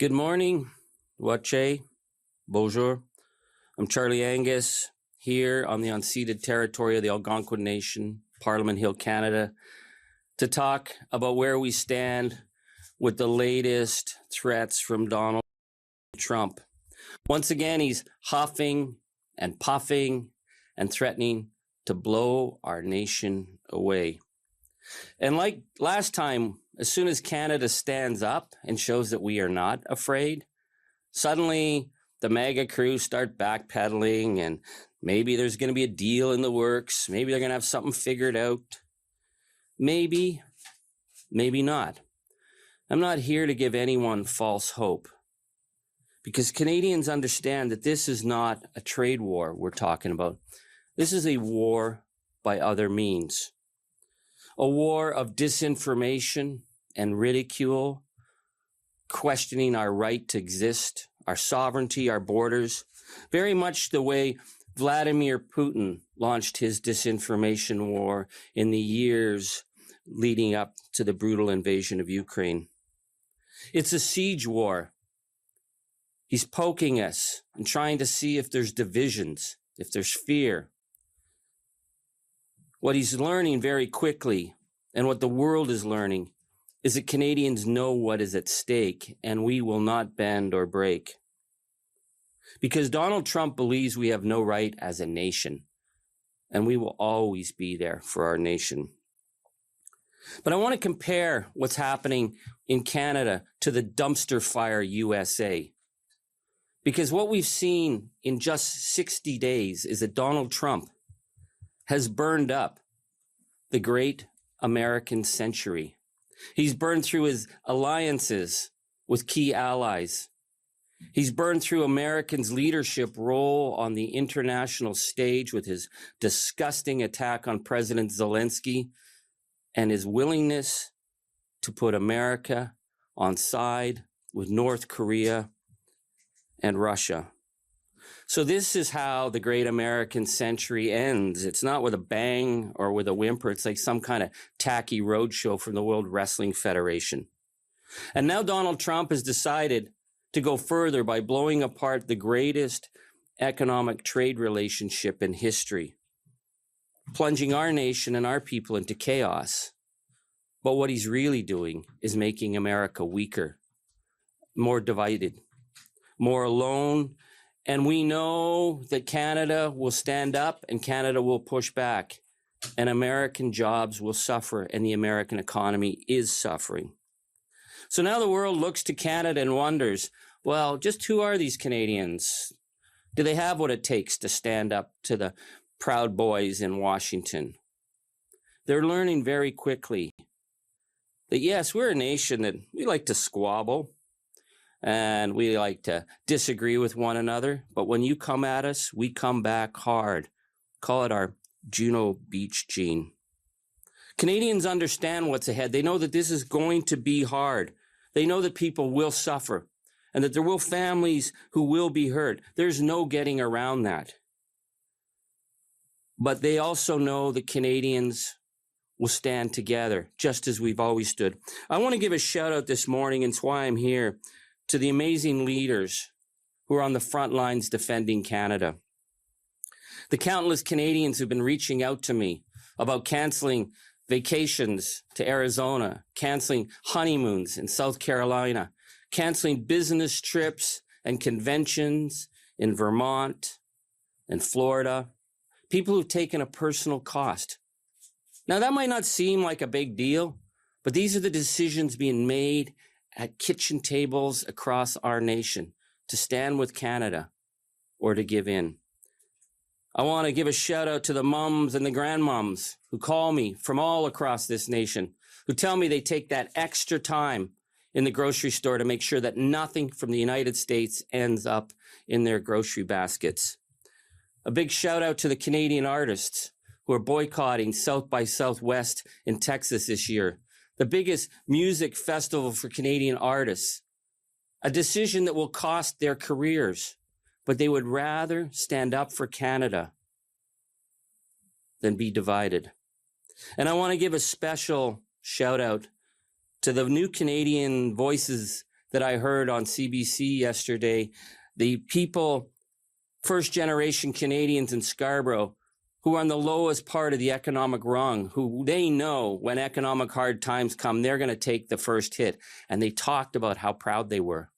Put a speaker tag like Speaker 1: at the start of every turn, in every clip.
Speaker 1: Good morning, Wache, bonjour. I'm Charlie Angus here on the unceded territory of the Algonquin Nation, Parliament Hill, Canada, to talk about where we stand with the latest threats from Donald Trump. Once again, he's huffing and puffing and threatening to blow our nation away. And like last time, as soon as Canada stands up and shows that we are not afraid, suddenly the MAGA crew start backpedaling and maybe there's going to be a deal in the works. Maybe they're going to have something figured out. Maybe, maybe not. I'm not here to give anyone false hope because Canadians understand that this is not a trade war we're talking about. This is a war by other means. A war of disinformation and ridicule, questioning our right to exist, our sovereignty, our borders, very much the way Vladimir Putin launched his disinformation war in the years leading up to the brutal invasion of Ukraine. It's a siege war. He's poking us and trying to see if there's divisions, if there's fear. What he's learning very quickly, and what the world is learning, is that Canadians know what is at stake, and we will not bend or break. Because Donald Trump believes we have no right as a nation, and we will always be there for our nation. But I want to compare what's happening in Canada to the dumpster fire USA. Because what we've seen in just 60 days is that Donald Trump has burned up the great American century. He's burned through his alliances with key allies. He's burned through Americans' leadership role on the international stage with his disgusting attack on President Zelensky and his willingness to put America on side with North Korea and Russia. So this is how the great American century ends. It's not with a bang or with a whimper. It's like some kind of tacky roadshow from the World Wrestling Federation. And now Donald Trump has decided to go further by blowing apart the greatest economic trade relationship in history, plunging our nation and our people into chaos. But what he's really doing is making America weaker, more divided, more alone. And we know that Canada will stand up and Canada will push back, and American jobs will suffer, and the American economy is suffering. So now the world looks to Canada and wonders, well, just who are these Canadians? Do they have what it takes to stand up to the Proud Boys in Washington? They're learning very quickly that, yes, we're a nation that we like to squabble and we like to disagree with one another. But when you come at us, we come back hard. Call it our Juno Beach gene. Canadians understand what's ahead. They know that this is going to be hard. They know that people will suffer and that there will families who will be hurt. There's no getting around that. But they also know that Canadians will stand together, just as we've always stood. I want to give a shout out this morning, and it's why I'm here, to the amazing leaders who are on the front lines defending Canada. The countless Canadians who've been reaching out to me about canceling vacations to Arizona, canceling honeymoons in South Carolina, canceling business trips and conventions in Vermont and Florida, people who've taken a personal cost. Now, that might not seem like a big deal, but these are the decisions being made at kitchen tables across our nation to stand with Canada or to give in. I want to give a shout out to the mums and the grandmoms who call me from all across this nation, who tell me they take that extra time in the grocery store to make sure that nothing from the United States ends up in their grocery baskets. A big shout out to the Canadian artists who are boycotting South by Southwest in Texas this year, the biggest music festival for Canadian artists, a decision that will cost their careers, but they would rather stand up for Canada than be divided. And I want to give a special shout out to the new Canadian voices that I heard on CBC yesterday, the people, first generation Canadians in Scarborough, who are on the lowest part of the economic rung, who they know when economic hard times come, they're going to take the first hit. And they talked about how proud they were,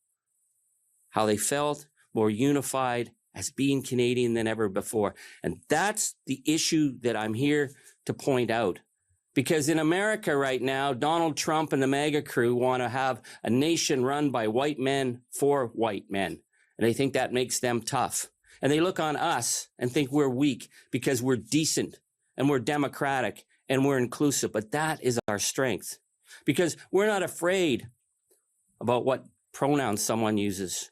Speaker 1: how they felt more unified as being Canadian than ever before. And that's the issue that I'm here to point out. Because in America right now, Donald Trump and the MAGA crew want to have a nation run by white men for white men. And they think that makes them tough. And they look on us and think we're weak because we're decent and we're democratic and we're inclusive. But that is our strength, because we're not afraid about what pronouns someone uses.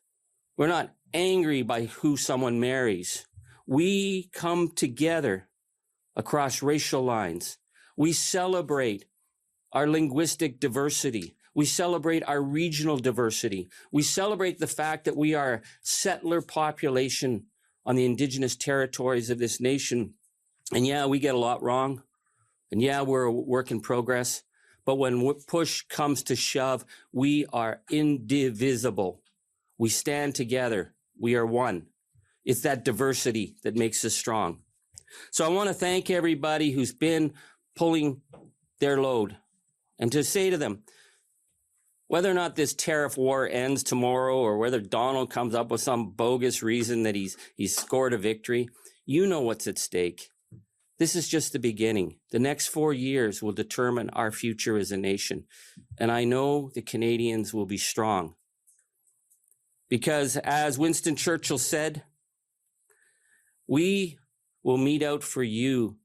Speaker 1: We're not angry by who someone marries. We come together across racial lines. We celebrate our linguistic diversity. We celebrate our regional diversity. We celebrate the fact that we are a settler population on the indigenous territories of this nation. And yeah, we get a lot wrong. And yeah, we're a work in progress. But when push comes to shove, we are indivisible. We stand together. We are one. It's that diversity that makes us strong. So I want to thank everybody who's been pulling their load, and to say to them, whether or not this tariff war ends tomorrow or whether Donald comes up with some bogus reason that he's scored a victory, you know what's at stake. This is just the beginning. The next 4 years will determine our future as a nation. And I know the Canadians will be strong. Because as Winston Churchill said, we will mete out for you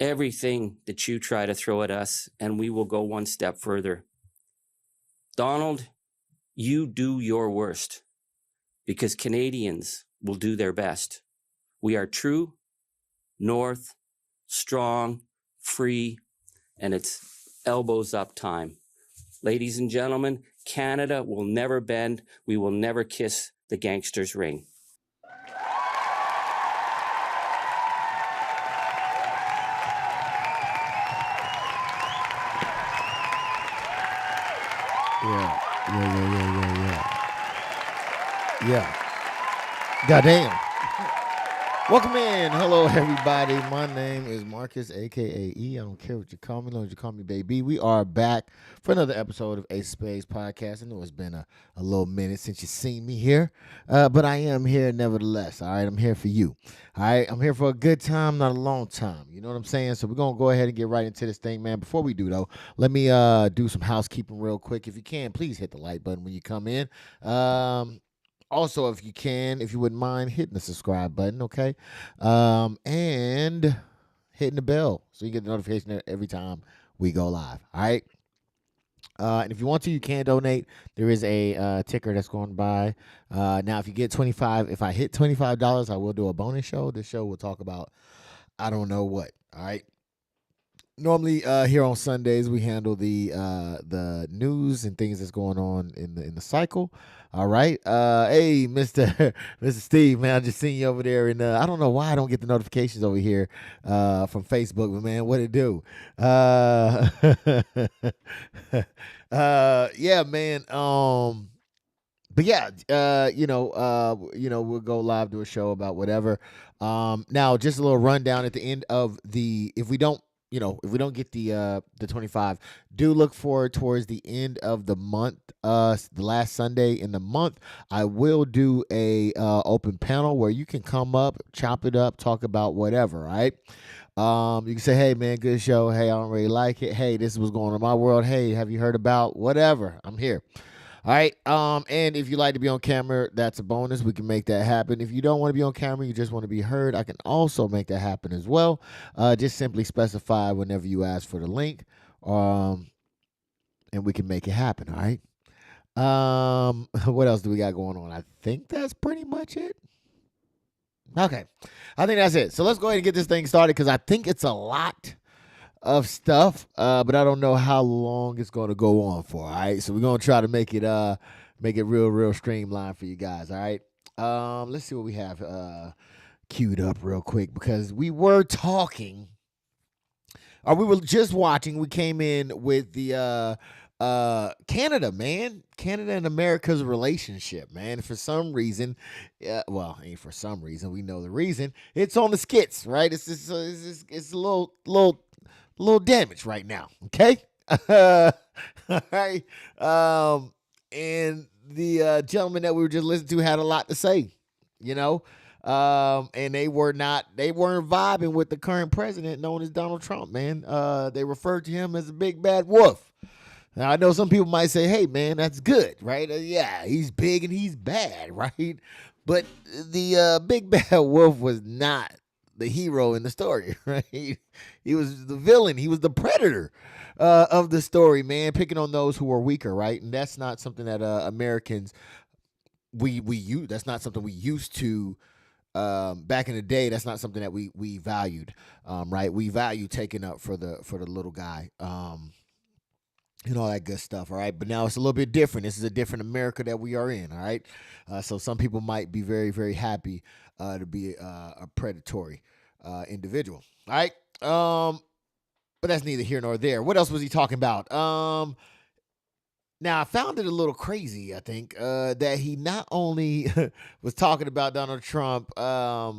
Speaker 1: everything that you try to throw at us, and we will go one step further. Donald, you do your worst, because Canadians will do their best. We are true, north, strong, free, and it's elbows up time. Ladies and gentlemen, Canada will never bend. We will never kiss the gangster's ring.
Speaker 2: Yeah. Goddamn. Welcome in. Hello, everybody. My name is Marcus, aka E. I don't care what you call me, as long as you call me baby. We are back for another episode of ACE of SPADES Podcast. I know it's been a little minute since you've seen me here, but I am here nevertheless. All right, I'm here for you. All right, I'm here for a good time, not a long time. You know what I'm saying? So we're gonna go ahead and get right into this thing, man. Before we do though, let me do some housekeeping real quick. If you can, please hit the like button when you come in. Also, if you can, if you wouldn't mind hitting the subscribe button, okay? And hitting the bell so you get the notification every time we go live. All right. And if you want to, you can donate. There is a ticker that's going by. Now, if you get 25, if I hit $25, I will do a bonus show. This show will talk about I don't know what. All right. Normally, here on Sundays, we handle the news and things that's going on in the cycle. All right. Hey, Mister Mister Steve, man, I just seen you over there, and I don't know why I don't get the notifications over here from Facebook, but man, what it do? Yeah, man. But yeah, we'll go live, do a show about whatever. Now just a little rundown at the end of if we don't, if we don't get the 25, do look forward towards the end of the month, the last Sunday in the month. I will do a open panel where you can come up, chop it up, talk about whatever, right? You can say, hey man, good show. Hey, I don't really like it. Hey, this is what's going on in my world. Hey, have you heard about whatever? I'm here. All right. And if you like to be on camera, that's a bonus. We can make that happen. If you don't want to be on camera, you just want to be heard, I can also make that happen as well. Just simply specify whenever you ask for the link. And we can make it happen. All right. What else do we got going on? I think that's pretty much it. Okay. I think that's it. So let's go ahead and get this thing started because I think it's a lot of stuff, but I don't know how long it's going to go on for. All right, so we're going to try to make it real streamlined for you guys. All right, let's see what we have queued up real quick because we were talking, or we were just watching. We came in with the Canada, man. Canada and America's relationship, man. For some reason, well, ain't for some reason. We know the reason. It's on the skits, right? It's a little damage right now. Okay. All right. And the gentleman that we were just listening to had a lot to say, you know. And they weren't vibing with the current president known as Donald Trump, man. They referred to him as a big bad wolf. Now I know some people might say, "Hey, man, that's good, right? Yeah, he's big and he's bad, right?" But the big bad wolf was not the hero in the story, right? He was the villain. He was the predator of the story, man, picking on those who are weaker, right? And that's not something that Americans we use. That's not something we used to back in the day. That's not something that we valued, right? We value taking up for the little guy. And all that good stuff, all right? But now it's a little bit different. This is a different America that we are in, all right? So some people might be very, very happy to be a predatory individual, all right? But that's neither here nor there. What else was he talking about? Now, I found it a little crazy, I think, that he not only was talking about Donald Trump, but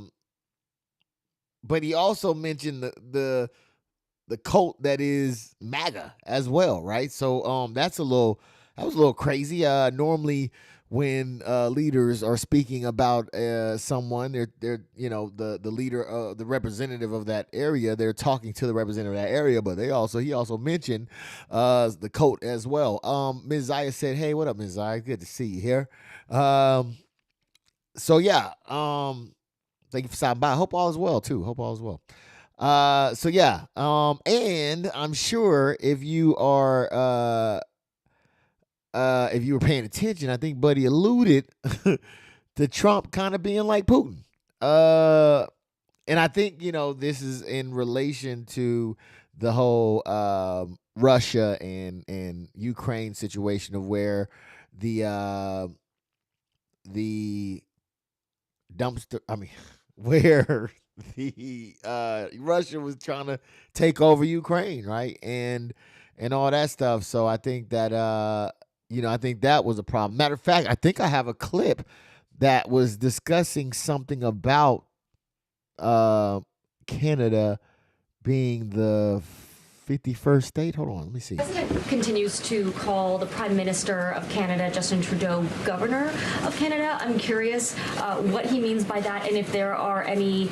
Speaker 2: he also mentioned the cult that is MAGA as well, right? So that was a little crazy. Normally when leaders are speaking about someone, they're the leader, the representative of that area, they're talking to the representative of that area, but he also mentioned the cult as well. Ms. Zaya said, "Hey, what up, Ms. Zaya? Good to see you here." So yeah, thank you for stopping by. Hope all is well too. Hope all is well. So yeah, and I'm sure if you were paying attention, I think Buddy alluded to Trump kind of being like Putin. And I think this is in relation to the whole Russia and Ukraine situation of where the dumpster. I mean, where the Russia was trying to take over Ukraine, right? And all that stuff. So I think that I think that was a problem. Matter of fact, I think I have a clip that was discussing something about Canada being the 51st state. Hold on, let me see.
Speaker 3: The president continues to call the Prime Minister of Canada, Justin Trudeau, Governor of Canada. I'm curious what he means by that, and if there are any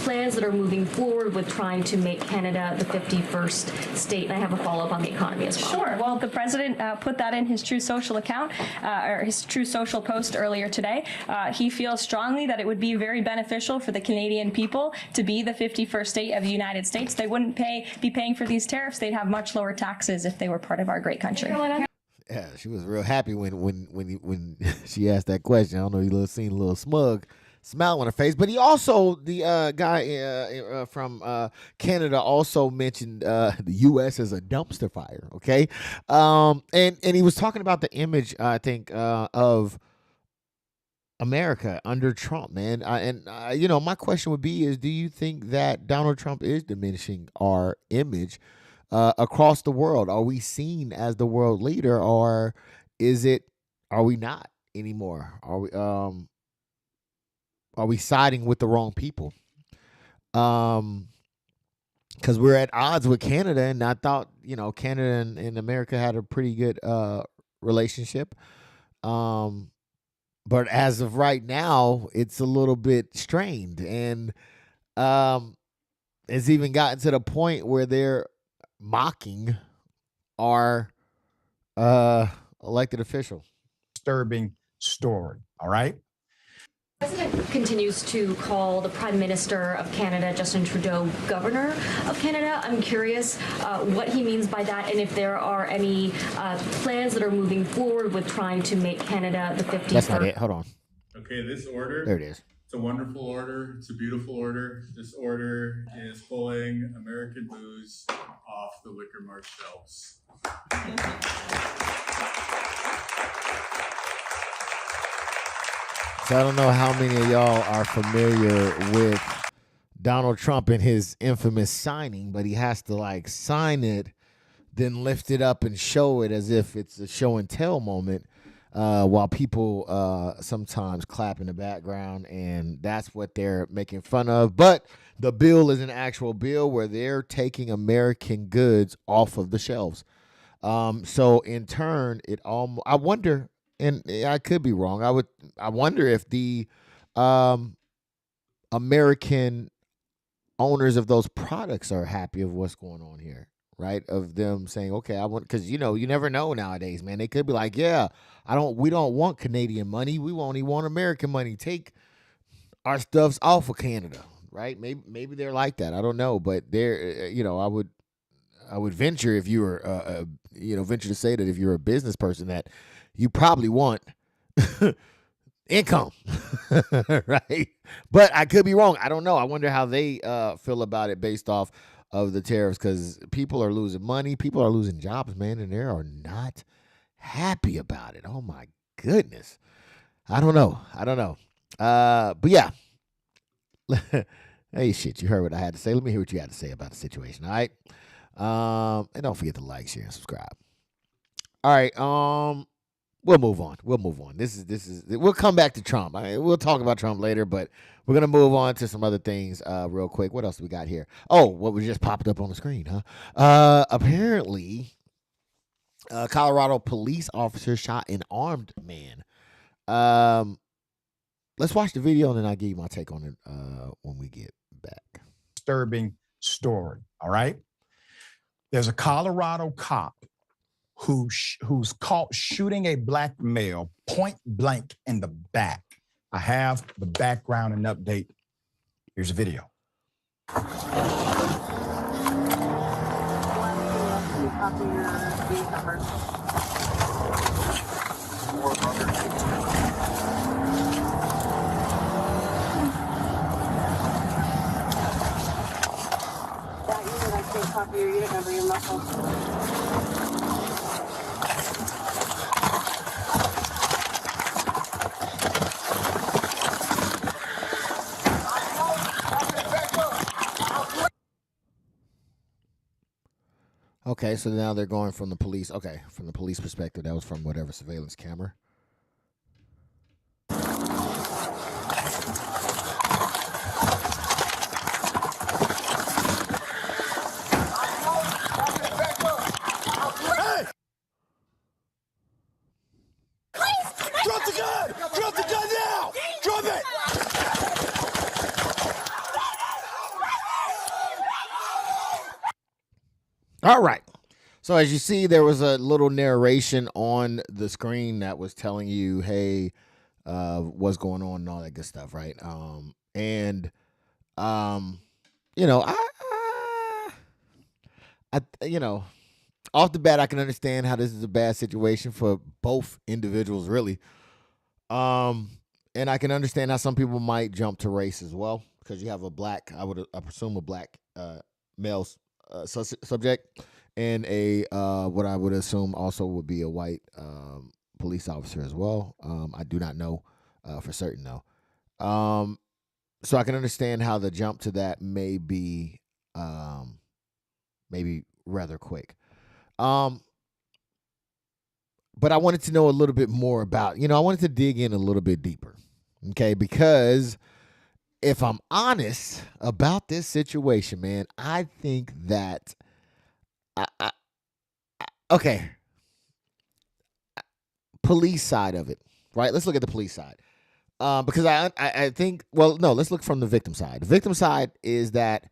Speaker 3: plans that are moving forward with trying to make Canada the 51st state. And I have a follow-up on the economy as well.
Speaker 4: Sure. Well, the president put that in his True Social account, or his True Social post earlier today. He feels strongly that it would be very beneficial for the Canadian people to be the 51st state of the United States. They wouldn't be paying for these tariffs. They'd have much lower taxes if they were part of our great country.
Speaker 2: Yeah, she was real happy when she asked that question. I don't know, you seen a little smug smile on her face. But he also, the guy from Canada, also mentioned the U.S. as a dumpster fire. Okay, and he was talking about the image, I think, of America under Trump, man. My question would be: do you think that Donald Trump is diminishing our image across the world? Are we seen as the world leader, or are we not anymore? Are we siding with the wrong people? Because we're at odds with Canada, and I thought, Canada and America had a pretty good relationship. But as of right now, it's a little bit strained, and it's even gotten to the point where they're mocking our elected official.
Speaker 5: Disturbing story, all right?
Speaker 3: The president continues to call the Prime Minister of Canada, Justin Trudeau, Governor of Canada. I'm curious what he means by that, and if there are any plans that are moving forward with trying to make Canada the 51st.
Speaker 2: That's not it. Hold on.
Speaker 6: Okay, this order.
Speaker 2: There it is.
Speaker 6: It's a wonderful order. It's a beautiful order. This order is pulling American booze off the liquor mart shelves.
Speaker 2: So I don't know how many of y'all are familiar with Donald Trump and his infamous signing, but he has to sign it, then lift it up and show it as if it's a show and tell moment, while people sometimes clap in the background, and that's what they're making fun of. But the bill is an actual bill where they're taking American goods off of the shelves. So in turn, I wonder, and I could be wrong, I wonder if the American owners of those products are happy of what's going on here, right? Of them saying, okay, I want, because you never know nowadays, man. They could be like, yeah, we don't want Canadian money. We only want American money. Take our stuffs off of Canada, right? Maybe they're like that. I don't know, but they're, I would venture, if you were, venture to say that if you're a business person, that you probably want income, right? But I could be wrong. I don't know. I wonder how they feel about it based off of the tariffs, because people are losing money. People are losing jobs, man, and they are not happy about it. Oh, my goodness. I don't know. But yeah. Hey, shit, you heard what I had to say. Let me hear what you had to say about the situation, all right? And don't forget to like, share, and subscribe. All right, we'll move on. This is. We'll come back to Trump. We'll talk about Trump later, but we're gonna move on to some other things real quick. What else do we got here? Oh, what was just popped up on the screen, huh? Apparently, Colorado police officer shot an armed man. Let's watch the video, and then I'll give you my take on it when we get back.
Speaker 5: Disturbing story, all right? There's a Colorado cop who's caught shooting a black male point blank in the back. I have the background and update. Here's a video.
Speaker 7: Copy your unit number, your muscle.
Speaker 2: Okay, so now they're going from the police. Okay, from the police perspective, that was from whatever surveillance camera. All right. So as you see, there was a little narration on the screen that was telling you, hey, what's going on and all that good stuff, right? And you know, you know, off the bat, I can understand how this is a bad situation for both individuals, really. And I can understand how some people might jump to race as well, because you have a black, I presume a black male subject, and a what I would assume also would be a white police officer as well. I do not know for certain though. So I can understand how the jump to that may be maybe rather quick. But I wanted to know a little bit more about, I wanted to dig in a little bit deeper. Okay, because if I'm honest about this situation, man, I think that okay, police side of it, right? Let's look at the police side. Because I think, well, no, let's look from the victim side. The victim side is that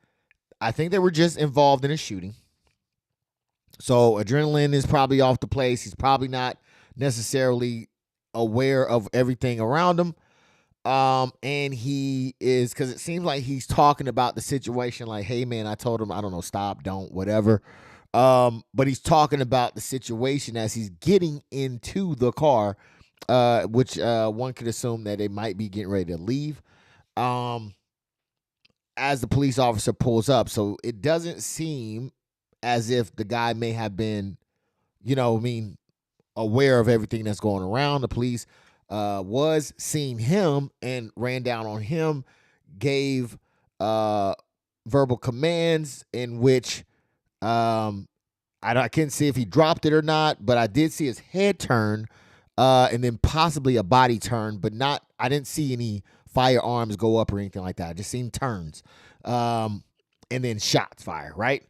Speaker 2: I think they were just involved in a shooting. So adrenaline is probably off the place. He's probably not necessarily aware of everything around him. And he is, because it seems like he's talking about the situation like, hey, man, I told him, I don't know, stop, don't, whatever. But he's talking about the situation as he's getting into the car, which one could assume that they might be getting ready to leave. As the police officer pulls up. So it doesn't seem as if the guy may have been, aware of everything that's going around. The police was seeing him and ran down on him, gave verbal commands in which I couldn't see if he dropped it or not, but I did see his head turn and then possibly a body turn, but I didn't see any firearms go up or anything like that. I just seen turns and then shots fired, right?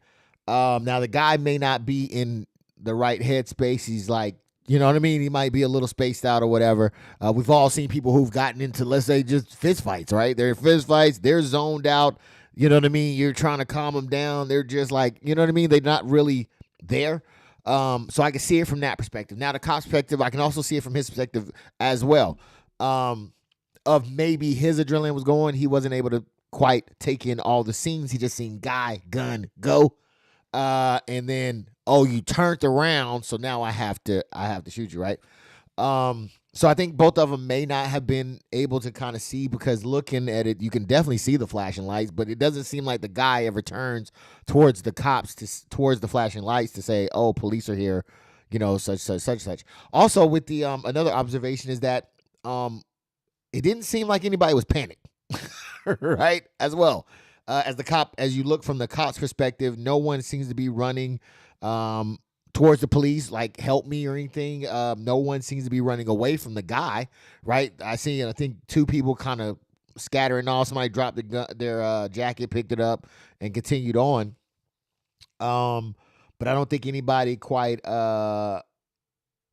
Speaker 2: Now, the guy may not be in the right headspace. He's like, you know what I mean? He might be a little spaced out or whatever. We've all seen people who've gotten into, let's say, just fist fights, right? They're in fist fights. They're zoned out. You know what I mean? You're trying to calm them down. They're just like, you know what I mean? They're not really there. So I can see it from that perspective. Now, the cop's perspective, I can also see it from his perspective as well. Of maybe his adrenaline was going. He wasn't able to quite take in all the scenes. He just seen guy, gun, go. And then, you turned around, so now I have to shoot you, right? So I think both of them may not have been able to kind of see, because looking at it, you can definitely see the flashing lights, but it doesn't seem like the guy ever turns towards the cops, towards the flashing lights to say, oh, police are here, such. Also, with the another observation is that it didn't seem like anybody was panicked, right? As well. As you look from the cop's perspective, no one seems to be running towards the police, like help me or anything. No one seems to be running away from the guy, right? I think two people kind of scattering off. Somebody dropped their jacket, picked it up, and continued on. But I don't think anybody quite. No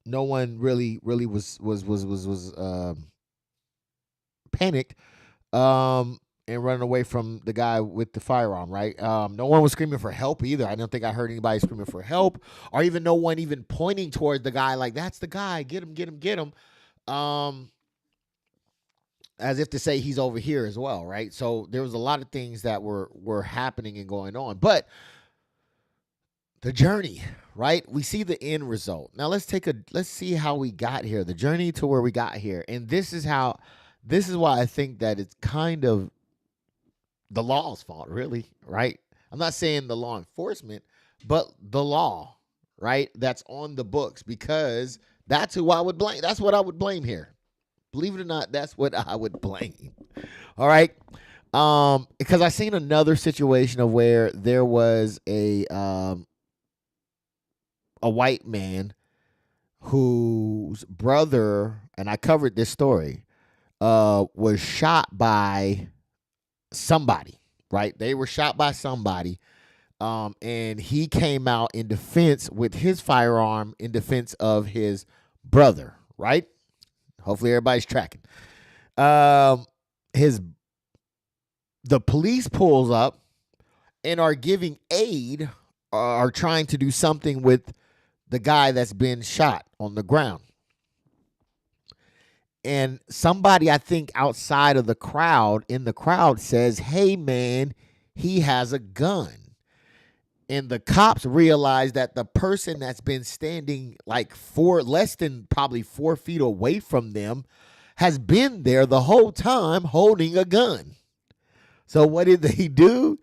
Speaker 2: one really was panicked. And running away from the guy with the firearm, right? No one was screaming for help either. I don't think I heard anybody screaming for help, or even no one even pointing towards the guy like, that's the guy, get him. As if to say he's over here as well, right? So there was a lot of things that were happening and going on. But the journey, right? We see the end result. Now let's see how we got here, the journey to where we got here. And this is why I think that it's kind of the law's fault, really, right? I'm not saying the law enforcement, but the law, right? That's on the books, because that's who I would blame. That's what I would blame here. Believe it or not, that's what I would blame. All right. Because I seen another situation of where there was a white man whose brother, and I covered this story, was shot by somebody, right? They were shot by somebody, and he came out in defense with his firearm in defense of his brother, right? Hopefully everybody's tracking. The police pulls up and are giving aid are trying to do something with the guy that's been shot on the ground. And somebody, I think, outside of the crowd, in the crowd says, hey, man, he has a gun. And the cops realize that the person that's been standing like less than probably 4 feet away from them has been there the whole time holding a gun. So what did they do?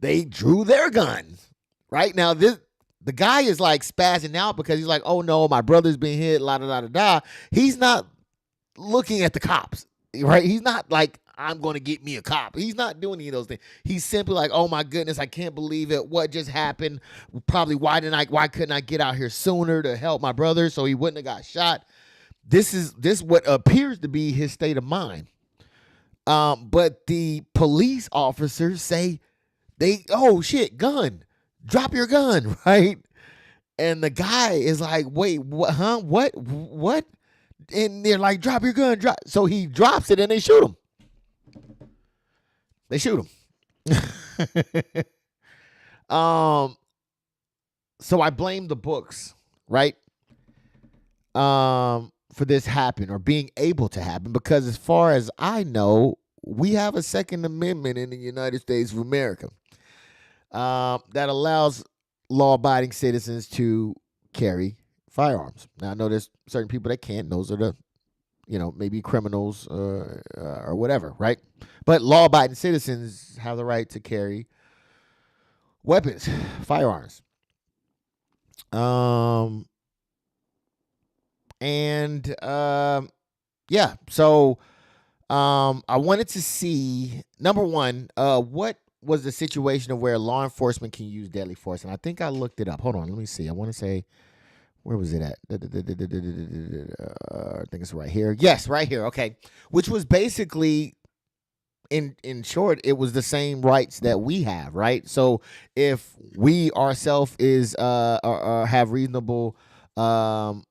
Speaker 2: They drew their guns. Right now, the guy is like spazzing out because he's like, oh no, my brother's been hit, la da da da da. He's not looking at the cops, right? He's not like, I'm going to get me a cop. He's not doing any of those things. He's simply like, oh my goodness, I can't believe it. What just happened? Probably why couldn't I get out here sooner to help my brother so he wouldn't have got shot? This is what appears to be his state of mind. But the police officers say oh shit, gun, drop your gun, right? And the guy is like, wait, what, huh? What? And they're like, drop your gun, drop. So he drops it and they shoot him. They shoot him. So I blame the books, right? For this happen or being able to happen, because as far as I know, we have a Second Amendment in the United States of America that allows law-abiding citizens to carry firearms. Now, I know there's certain people that can't. Those are the, maybe criminals or whatever, right? But law-abiding citizens have the right to carry weapons, firearms. So I wanted to see, number one, what was the situation of where law enforcement can use deadly force? And I think I looked it up. Hold on, let me see. I want to say, where was it at? I think it's right here. Yes, right here. Okay. Which was basically, in short, it was the same rights that we have, right? So if we ourselves have reasonable, if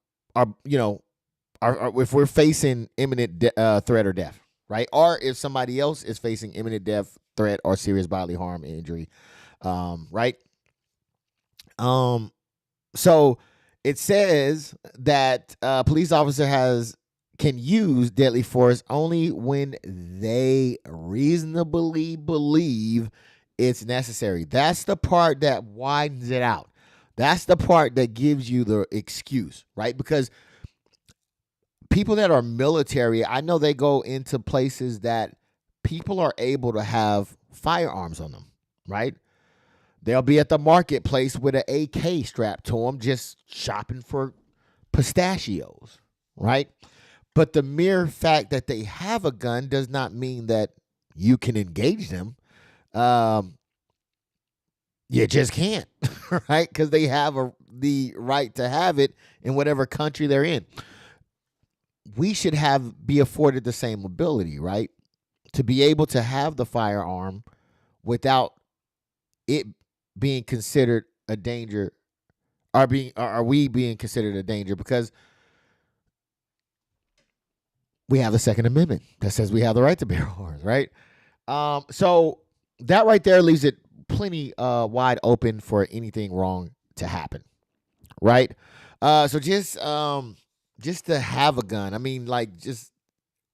Speaker 2: we're facing imminent threat or death, right? Or if somebody else is facing imminent death, threat, or serious bodily harm, injury, right? So it says that a police officer can use deadly force only when they reasonably believe it's necessary. That's the part that widens it out. That's the part that gives you the excuse, right? Because people that are military, I know they go into places that people are able to have firearms on them, right? They'll be at the marketplace with an AK strapped to them, just shopping for pistachios, right? But the mere fact that they have a gun does not mean that you can engage them. You just can't, right? Because they have the right to have it in whatever country they're in. We should be afforded the same ability, right? To be able to have the firearm without it being considered a danger, are we being considered a danger? Because we have the Second Amendment that says we have the right to bear arms, right? So that right there leaves it plenty wide open for anything wrong to happen, right? So just to have a gun, I mean, like, just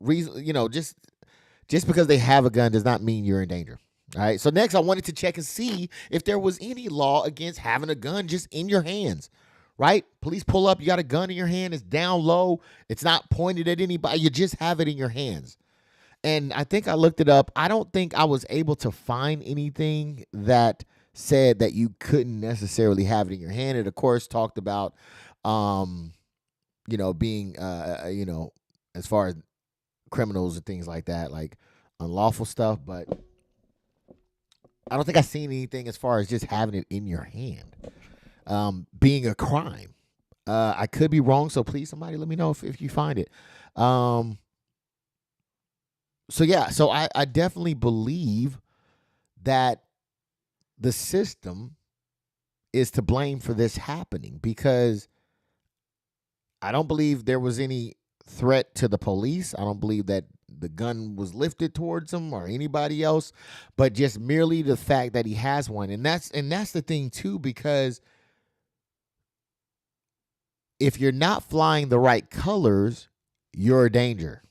Speaker 2: because they have a gun does not mean you're in danger. All right. So next, I wanted to check and see if there was any law against having a gun just in your hands, right? Police pull up, you got a gun in your hand, it's down low, it's not pointed at anybody, you just have it in your hands. And I think I looked it up. I don't think I was able to find anything that said that you couldn't necessarily have it in your hand. It, of course, talked about, being, as far as criminals and things like that, like unlawful stuff. But I don't think I've seen anything as far as just having it in your hand being a crime. I could be wrong, so please, somebody let me know if you find it. So I definitely believe that the system is to blame for this happening, because I don't believe there was any threat to the police. I don't believe that the gun was lifted towards him or anybody else, but just merely the fact that he has one. And that's the thing too, because if you're not flying the right colors, you're a danger.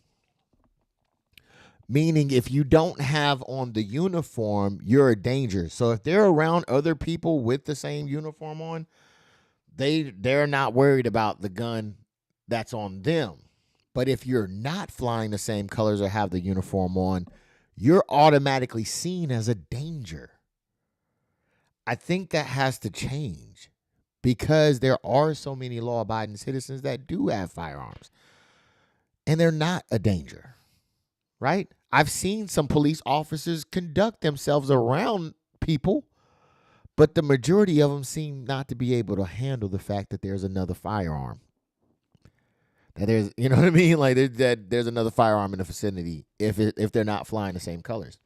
Speaker 2: Meaning if you don't have on the uniform, you're a danger. So if they're around other people with the same uniform on, they're not worried about the gun that's on them. But if you're not flying the same colors or have the uniform on, you're automatically seen as a danger. I think that has to change because there are so many law-abiding citizens that do have firearms and they're not a danger, right? I've seen some police officers conduct themselves around people, but the majority of them seem not to be able to handle the fact that there's another firearm. That there's, you know what I mean? Like there's another firearm in the vicinity if they're not flying the same colors.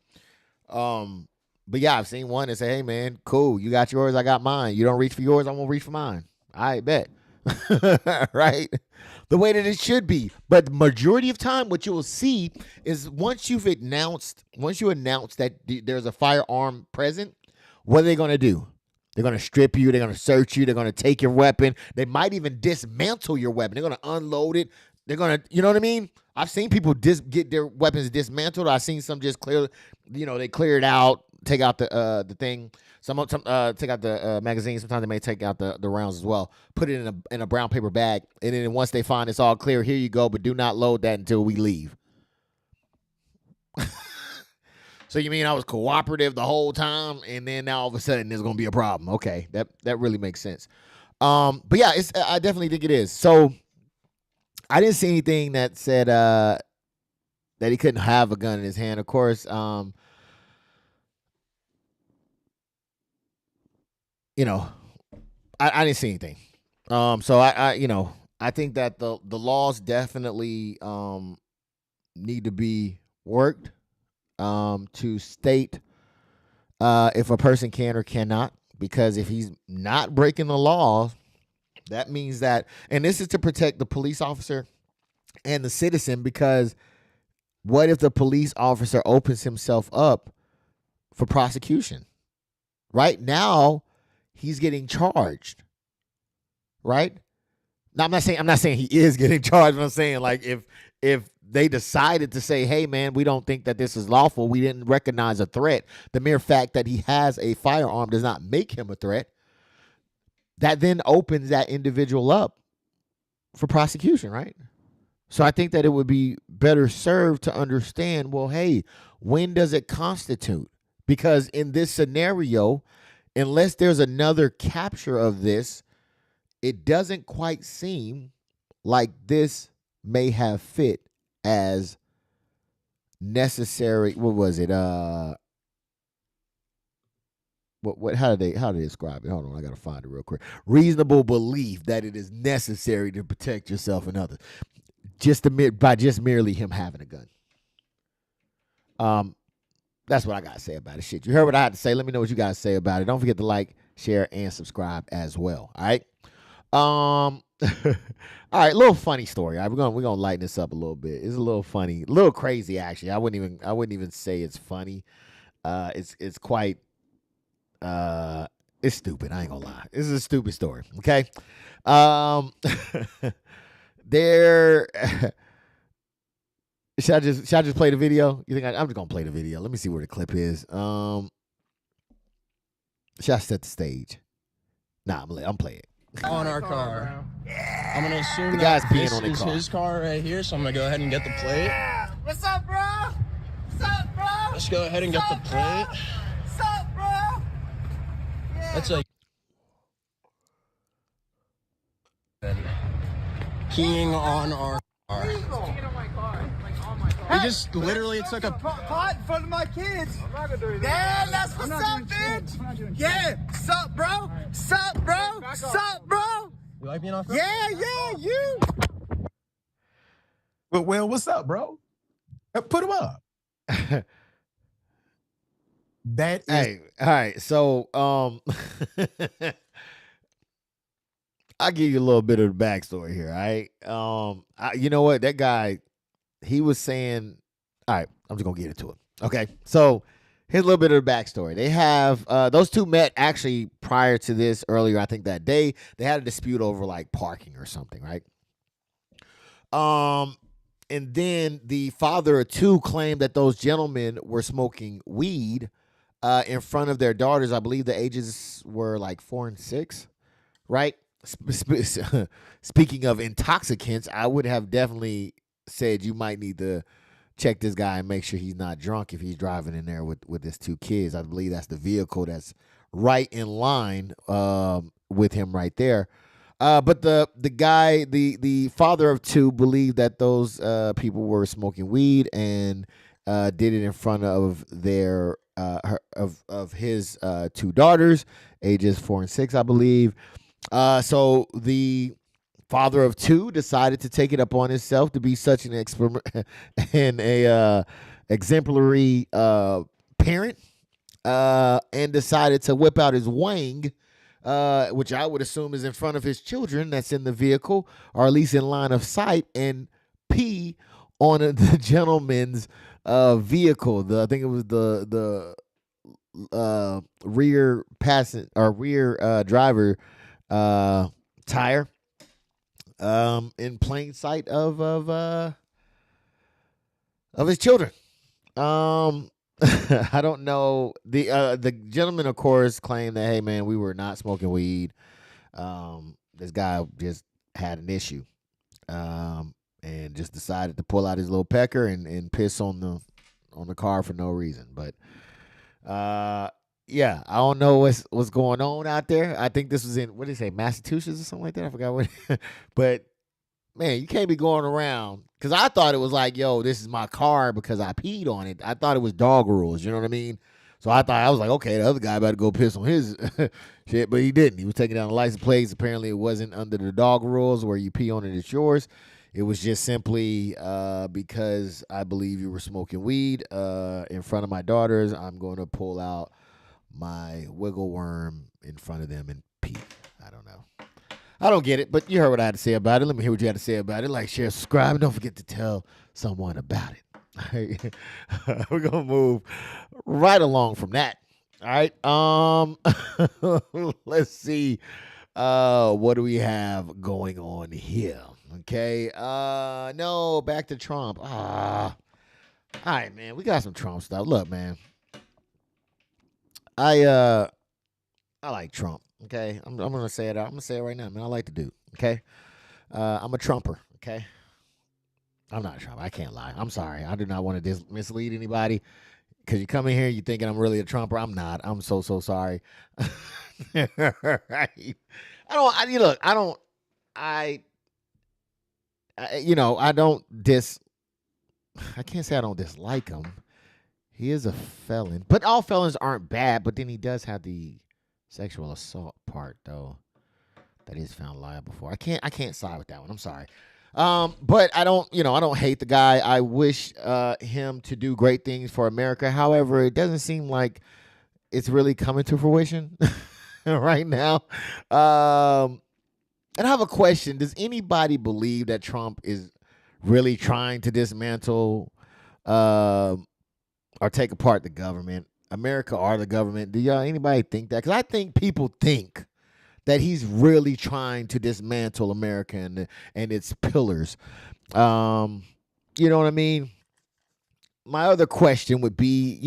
Speaker 2: But yeah, I've seen one that say, "Hey man, cool, you got yours, I got mine. You don't reach for yours, I'm gonna reach for mine." I bet, right? The way that it should be. But the majority of time, what you will see is once you announce that there's a firearm present, what are they gonna do? They're going to strip you. They're going to search you. They're going to take your weapon. They might even dismantle your weapon. They're going to unload it. They're going to, you know what I mean? I've seen people get their weapons dismantled. I've seen some just clear, they clear it out, take out the thing. Some take out the magazine. Sometimes they may take out the rounds as well. Put it in a brown paper bag. And then once they find it's all clear, here you go. But do not load that until we leave. So you mean I was cooperative the whole time, and then now all of a sudden there's gonna be a problem? Okay, that really makes sense. But yeah, I definitely think it is. So I didn't see anything that said that he couldn't have a gun in his hand. Of course, I didn't see anything. So I think that the laws definitely need to be worked. To state if a person can or cannot, because if he's not breaking the law, that means that, and this is to protect the police officer and the citizen, because what if the police officer opens himself up for prosecution? Right now, he's getting charged. Right? Now, I'm not saying he is getting charged, but I'm saying like if they decided to say, "Hey, man, we don't think that this is lawful. We didn't recognize a threat." The mere fact that he has a firearm does not make him a threat. That then opens that individual up for prosecution, right? So I think that it would be better served to understand, well, hey, when does it constitute? Because in this scenario, unless there's another capture of this, it doesn't quite seem like this may have fit as necessary. What was it? What? How did they describe it? Hold on, I gotta find it real quick. Reasonable belief that it is necessary to protect yourself and others, by merely him having a gun. That's what I gotta say about it. Shit, you heard what I had to say. Let me know what you guys say about it. Don't forget to like, share, and subscribe as well. All right. All right, little funny story. All right, we're gonna lighten this up a little bit. It's a little funny, a little crazy actually. I wouldn't even say it's funny. It's quite it's stupid. I ain't gonna lie. This is a stupid story. Okay. There. Should I just play the video? You think I'm just gonna play the video? Let me see where the clip is. Should I set the stage? Nah, I'm play it.
Speaker 7: On our car. I'm gonna assume
Speaker 2: The guy's
Speaker 7: that
Speaker 2: peeing
Speaker 7: this
Speaker 2: on the
Speaker 7: is
Speaker 2: car.
Speaker 7: his car right here, so I'm gonna go ahead and get the plate.
Speaker 8: Yeah. What's up, bro? What's up, bro?
Speaker 7: Let's go ahead and get the plate.
Speaker 8: What's up, bro? Yeah.
Speaker 7: That's like keying on our car. We just literally took a
Speaker 8: pot in front of my kids. I'm not gonna do that. Yeah, that's what's up, bitch. Yeah, sup, bro? Sup, bro? Sup, bro?
Speaker 7: You like being off road?
Speaker 8: Yeah, you.
Speaker 5: Well, what's up, bro? Put him up. That is
Speaker 2: Hey, all right. So, I'll give you a little bit of the backstory here. All right. You know what? That guy, he was saying All right, I'm just going to get into it. Okay, so here's a little bit of the backstory. They have, those two met actually prior to this earlier, I think that day. They had a dispute over like parking or something, right? And then the father of two claimed that those gentlemen were smoking weed in front of their daughters. I believe the ages were like 4 and 6, right? Speaking of intoxicants, I would have definitely said you might need to check this guy and make sure he's not drunk if he's driving in there with his 2 kids. I believe that's the vehicle that's right in line with him right there. But the guy, the father of 2, believed that those people were smoking weed and did it in front of their of his 2 daughters, ages 4 and 6, I believe. So the father of 2 decided to take it upon himself to be such an exemplary parent, and decided to whip out his wang, which I would assume is in front of his children that's in the vehicle, or at least in line of sight, and pee on the gentleman's vehicle. I think it was the rear driver tire, in plain sight of his children. I don't know. The gentleman, of course, claimed that, hey man, we were not smoking weed. This guy just had an issue, and just decided to pull out his little pecker and piss on the car for no reason. But yeah, I don't know what's going on out there. I think this was in, what did he say, Massachusetts or something like that? I forgot what. But man, you can't be going around, because I thought it was like, yo, this is my car because I peed on it. I thought it was dog rules, you know what I mean? So I was like, okay, the other guy about to go piss on his shit, but he didn't. He was taking down the license plates. Apparently it wasn't under the dog rules where you pee on it, it's yours. It was just simply because I believe you were smoking weed in front of my daughters, I'm going to pull out my wiggle worm in front of them and pee. I don't know. I don't get it, but you heard what I had to say about it. Let me hear what you had to say about it. Like, share, subscribe, and don't forget to tell someone about it. All right. We're going to move right along from that. All right. Let's see. What do we have going on here? Okay. No, back to Trump. All right, man. We got some Trump stuff. Look, man. I like Trump. Okay, I'm gonna say it out. I'm gonna say it right now, man. I like the dude. Okay, I'm a Trumper. Okay, I'm not a Trump. I can't lie. I'm sorry. I do not want to mislead anybody, because you come in here, you thinking I'm really a Trumper. I'm not. I'm so sorry. Right? I can't say I don't dislike him. He is a felon, but all felons aren't bad. But then he does have the sexual assault part, though, that he's found liable for. I can't side with that one. I'm sorry. But I don't hate the guy. I wish him to do great things for America. However, it doesn't seem like it's really coming to fruition right now. And I have a question. Does anybody believe that Trump is really trying to dismantle or take apart the government, America or the government? Do anybody think that? Because I think people think that he's really trying to dismantle America and its pillars. You know what I mean? My other question would be,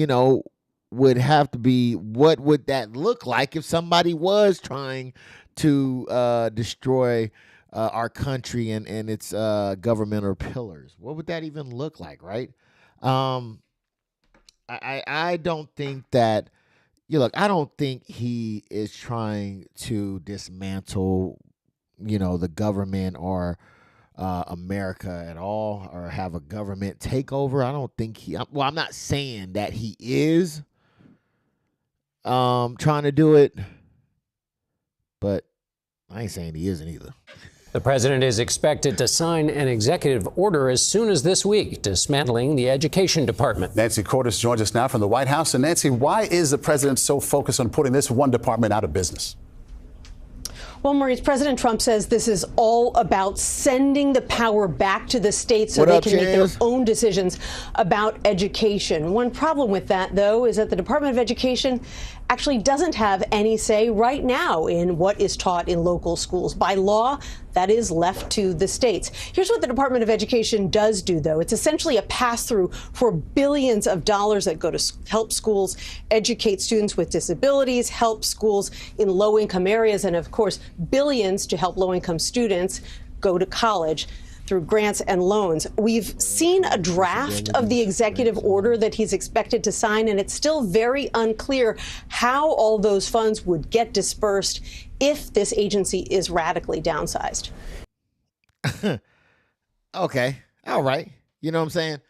Speaker 2: would have to be, what would that look like if somebody was trying to destroy our country and its governmental pillars? What would that even look like, right? I don't think that, I don't think he is trying to dismantle, the government or America at all, or have a government takeover. I don't think I'm not saying that he is trying to do it, but I ain't saying he isn't either.
Speaker 9: The president is expected to sign an executive order as soon as this week, dismantling the education department.
Speaker 10: Nancy Cordes joins us now from the White House. And Nancy, why is the president so focused on putting this one department out of business?
Speaker 11: Well, Maurice, President Trump says this is all about sending the power back to the states so they can make their own decisions about education. One problem with that, though, is that the Department of Education actually doesn't have any say right now in what is taught in local schools. By law, that is left to the states. Here's what the Department of Education does do, though. It's essentially a pass-through for billions of dollars that go to help schools educate students with disabilities, help schools in low-income areas, and, of course, billions to help low-income students go to college through grants and loans. We've seen a draft of the executive order that he's expected to sign, and it's still very unclear how all those funds would get dispersed if this agency is radically downsized.
Speaker 2: Okay. All right. You know what I'm saying?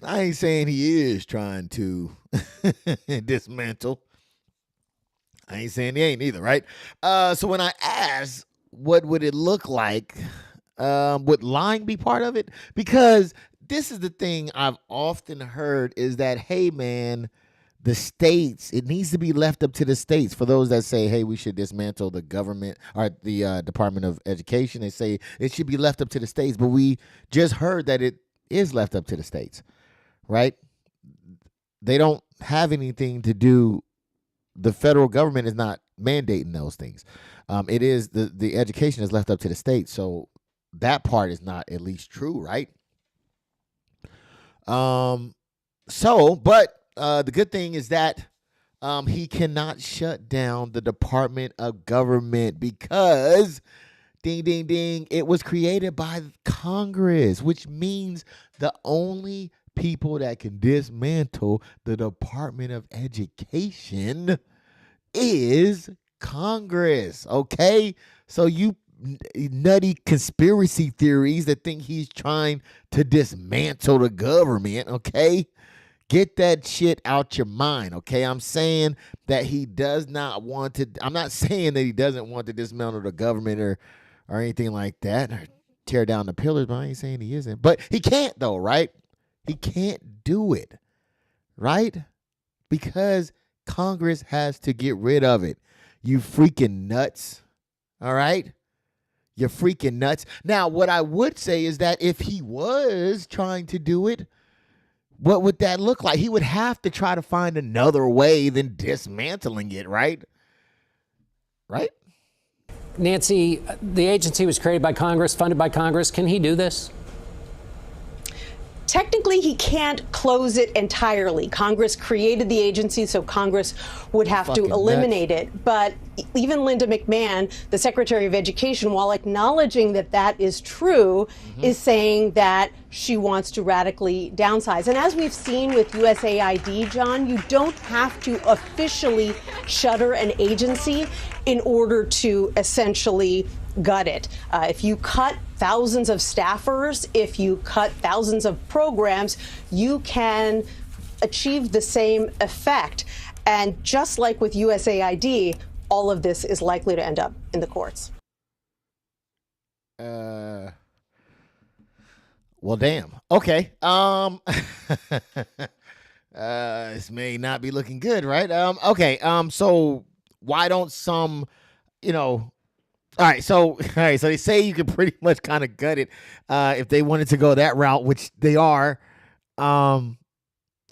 Speaker 2: I ain't saying he is trying to dismantle. I ain't saying he ain't either, right? So when I asked what would it look like, would lying be part of it? Because this is the thing I've often heard is that, hey, man, the states, it needs to be left up to the states. For those that say, hey, we should dismantle the government or the Department of Education, they say it should be left up to the states. But we just heard that it is left up to the states, right? They don't have anything to do. The federal government is not mandating those things. It is the education is left up to the states. So that part is not at least true, right? But the good thing is that he cannot shut down the Department of Government because, ding, ding, ding, it was created by Congress, which means the only people that can dismantle the Department of Education is Congress, okay? So you nutty conspiracy theories that think he's trying to dismantle the government, okay? Get that shit out your mind, okay? I'm saying that he does not want to. I'm not saying that he doesn't want to dismantle the government or anything like that, or tear down the pillars, but I ain't saying he isn't. But he can't, though, right? He can't do it, right? Because Congress has to get rid of it. You freaking nuts, all right? You're freaking nuts. Now, what I would say is that if he was trying to do it, what would that look like? He would have to try to find another way than dismantling it, right? Right?
Speaker 9: Nancy, the agency was created by Congress, funded by Congress. Can he do this?
Speaker 11: Technically, he can't close it entirely. Congress created the agency, so Congress would have to eliminate it. But even Linda McMahon, the Secretary of Education, while acknowledging that that is true, is saying that she wants to radically downsize. And as we've seen with USAID, John, you don't have to officially shutter an agency in order to essentially gut it. If you cut thousands of staffers, if you cut thousands of programs, you can achieve the same effect. And just like with USAID, all of this is likely to end up in the courts.
Speaker 2: Well, damn. Okay. This may not be looking good, right? Okay. So why don't some, all right, so they say you can pretty much kind of gut it if they wanted to go that route, which they are,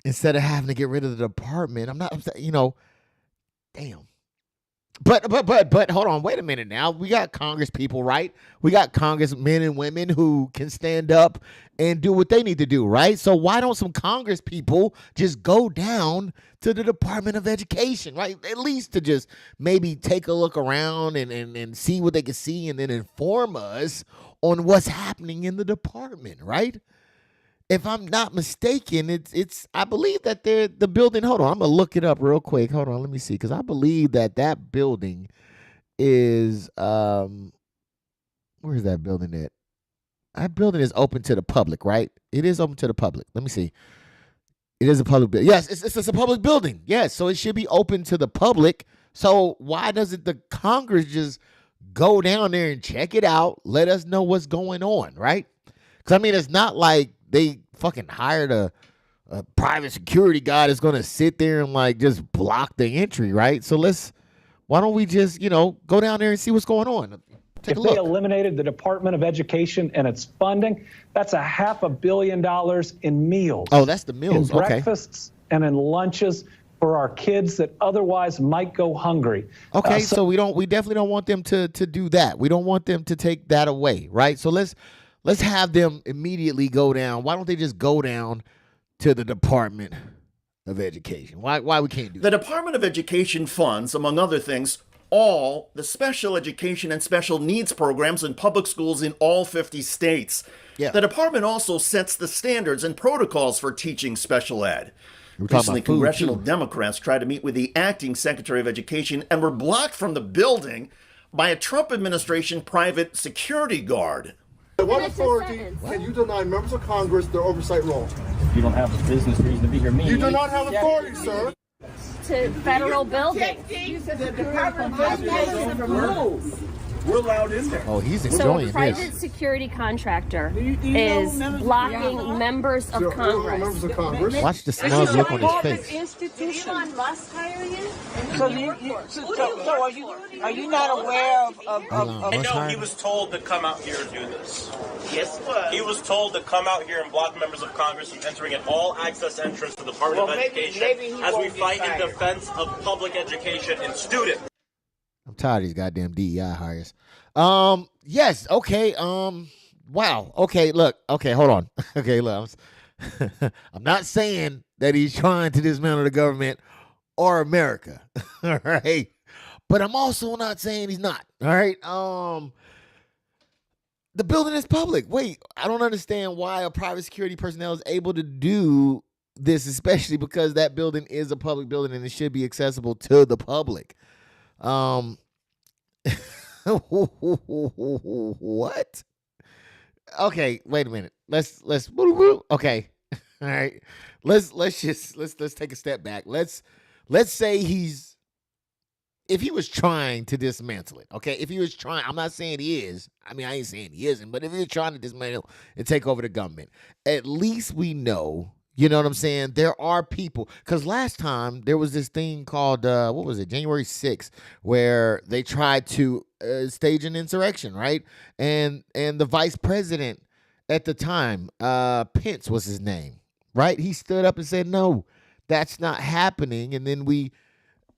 Speaker 2: instead of having to get rid of the department. I'm not, damn. But hold on, wait a minute now. We got Congress people, right? We got Congress men and women who can stand up and do what they need to do, right? So why don't some Congress people just go down to the Department of Education, right? At least to just maybe take a look around and see what they can see and then inform us on what's happening in the department, right? If I'm not mistaken, it's I believe that the building, hold on, I'm going to look it up real quick. Hold on, let me see, because I believe that building is, where is that building at? That building is open to the public, right? It is open to the public. Let me see. It is a public building. Yes, it's a public building. Yes, so it should be open to the public. So why doesn't the Congress just go down there and check it out, let us know what's going on, right? Because, I mean, it's not like they fucking hired a private security guy that's going to sit there and, just block the entry, right? So let's Why don't we just, go down there and see what's going on? Take
Speaker 12: If
Speaker 2: a look.
Speaker 12: they eliminated the Department of Education and its funding, that's $500 million in meals.
Speaker 2: Oh, that's the meals.
Speaker 12: In
Speaker 2: Okay.
Speaker 12: breakfasts and in lunches for our kids that otherwise might go hungry.
Speaker 2: Okay, so we definitely don't want them to do that. We don't want them to take that away, right? So let's have them immediately go down. Why don't they just go down to the Department of Education? Why we can't do that?
Speaker 13: The Department of Education funds, among other things, all the special education and special needs programs in public schools in all 50 states.
Speaker 2: Yeah.
Speaker 13: The department also sets the standards and protocols for teaching special ed.
Speaker 2: We're talking
Speaker 13: Recently,
Speaker 2: about food,
Speaker 13: congressional
Speaker 2: too.
Speaker 13: Democrats tried to meet with the acting Secretary of Education and were blocked from the building by a Trump administration private security guard.
Speaker 14: What authority can you deny members of Congress their oversight role?
Speaker 15: You don't have a business reason to be here.
Speaker 14: You do not have authority, sir.
Speaker 16: To federal buildings.
Speaker 14: We're allowed in there.
Speaker 2: Oh, he's
Speaker 16: So
Speaker 2: enjoying
Speaker 16: a private
Speaker 2: this.
Speaker 16: security contractor is blocking members of Congress.
Speaker 14: Members of Congress.
Speaker 2: Watch the smug look on his face.
Speaker 16: Did Elon Musk hire you?
Speaker 17: So are you not aware of
Speaker 18: No, he was told to come out here and do this. Yes, he was told to come out here and block members of Congress from entering at all access entrance to the Department of Education as we fight in defense of public education and students.
Speaker 2: I'm tired of these goddamn DEI hires. Yes. Okay. Wow. Okay. Look. Okay. Hold on. Okay. Look. I'm not saying that he's trying to dismantle the government or America. All right. But I'm also not saying he's not. All right. The building is public. Wait, I don't understand why a private security personnel is able to do this, especially because that building is a public building and it should be accessible to the public. What? Okay, wait a minute. Let's okay. All right. Let's take a step back. Let's say if he was trying to dismantle it, okay? If he was trying, I'm not saying he is. I mean, I ain't saying he isn't, but if he was trying to dismantle and take over the government, at least we know. You know what I'm saying? There are people, because last time there was this thing called, what was it, January 6th, where they tried to stage an insurrection, right? And the vice president at the time, Pence was his name, right? He stood up and said, no, that's not happening. And then we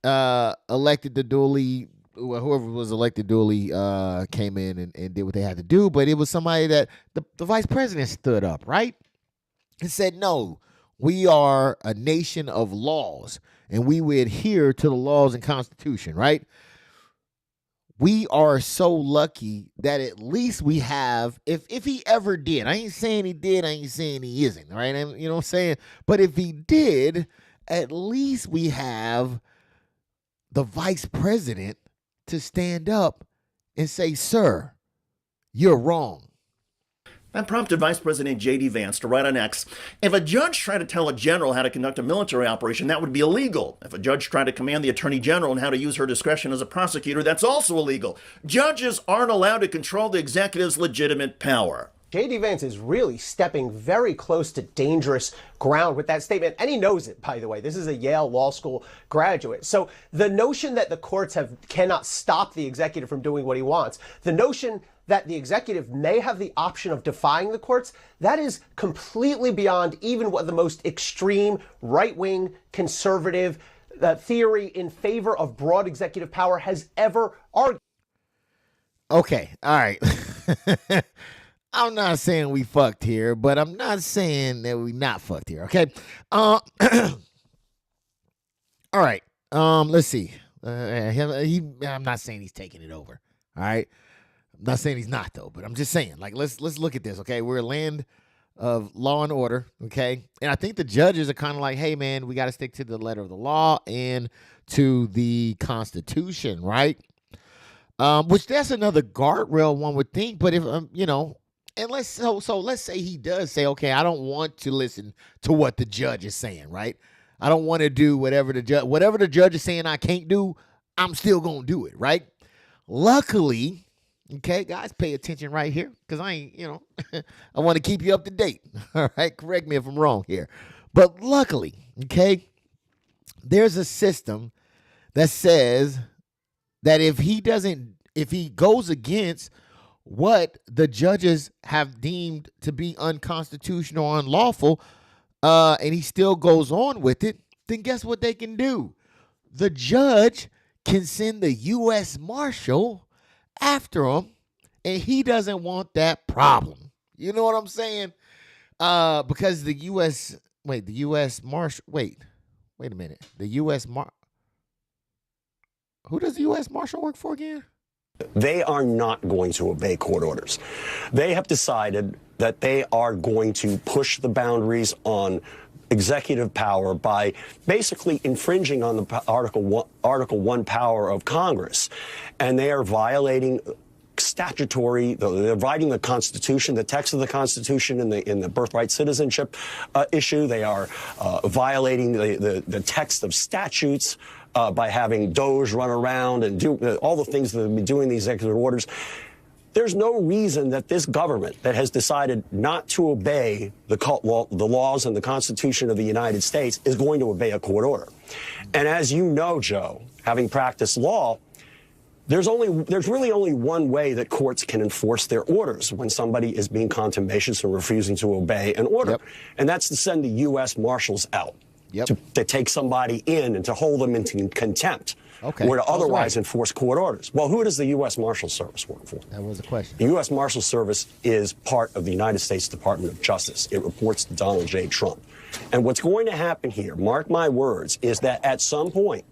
Speaker 2: elected the duly, whoever was elected duly came in and did what they had to do. But it was somebody that the vice president stood up, right? And said, no, we are a nation of laws and we would adhere to the laws and Constitution, right? We are so lucky that at least we have, if he ever did, I ain't saying he did, I ain't saying he isn't, right? You know what I'm saying? But if he did, at least we have the vice president to stand up and say, sir, you're wrong.
Speaker 13: That prompted Vice President J.D. Vance to write on X, if a judge tried to tell a general how to conduct a military operation, that would be illegal. If a judge tried to command the attorney general on how to use her discretion as a prosecutor, that's also illegal. Judges aren't allowed to control the executive's legitimate power.
Speaker 19: J.D. Vance is really stepping very close to dangerous ground with that statement, and he knows it, by the way. This is a Yale Law School graduate. So the notion that the courts cannot stop the executive from doing what he wants, the notion that the executive may have the option of defying the courts, that is completely beyond even what the most extreme right-wing conservative theory in favor of broad executive power has ever argued.
Speaker 2: Okay, all right. I'm not saying we fucked here, but I'm not saying that we not fucked here, okay? All right, let's see. I'm not saying he's taking it over, all right? I'm not saying he's not, though, but I'm just saying, like, let's look at this, okay? We're a land of law and order, okay? And I think the judges are kind of like, hey, man, we got to stick to the letter of the law and to the Constitution, right? Which that's another guardrail one would think, but if, and let's say he does say, okay, I don't want to listen to what the judge is saying, right? I don't want to do whatever the judge is saying I can't do, I'm still going to do it, right? Luckily, okay, guys, pay attention right here because I ain't, I want to keep you up to date. All right, correct me if I'm wrong here. But luckily, okay, there's a system that says that if he goes against what the judges have deemed to be unconstitutional or unlawful, and he still goes on with it, then guess what they can do? The judge can send the U.S. Marshal after him, and he doesn't want that problem. You know what I'm saying? Because the U.S. Marshal. Wait a minute. The U.S. Who does the U.S. Marshal work for again?
Speaker 20: They are not going to obey court orders. They have decided that they are going to push the boundaries on executive power by basically infringing on the Article 1 power of Congress. And they are violating they're violating the Constitution, the text of the Constitution in the birthright citizenship issue. They are violating the text of statutes by having DOJ run around and do all the things that have been doing these executive orders. There's no reason that this government that has decided not to obey the laws and the Constitution of the United States is going to obey a court order. And as you know, Joe, having practiced law, there's really only one way that courts can enforce their orders when somebody is being contumacious or refusing to obey an order. And that's to send the U.S. Marshals out to take somebody in and to hold them in contempt. Or to otherwise enforce court orders. Well, who does the U.S. Marshal Service work for?
Speaker 2: That was the question.
Speaker 20: The U.S. Marshal Service is part of the United States Department of Justice. It reports to Donald J. Trump. And what's going to happen here, mark my words, is that at some point,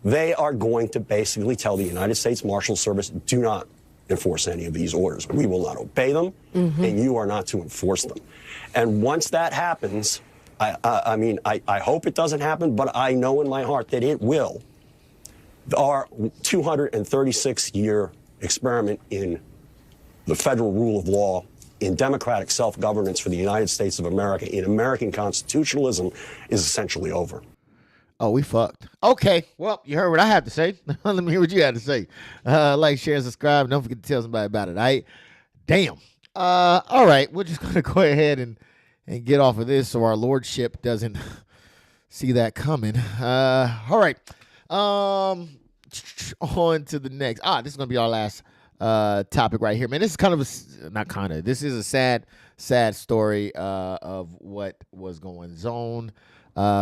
Speaker 20: they are going to basically tell the United States Marshal Service, do not enforce any of these orders. We will not obey them, and you are not to enforce them. And once that happens, I hope it doesn't happen, but I know in my heart that it will. Our 236-year experiment in the federal rule of law, in democratic self-governance for the United States of America, in American constitutionalism, is essentially over.
Speaker 2: Oh, we fucked. Okay, well, you heard what I have to say. Let me hear what you had to say. Like, share, subscribe. Don't forget to tell somebody about it, all right? Damn. All right, we're just going to go ahead and get off of this so our lordship doesn't see that coming. All right. On to the next. This is gonna be our last topic right here, man. This is this is a sad story of what was going on.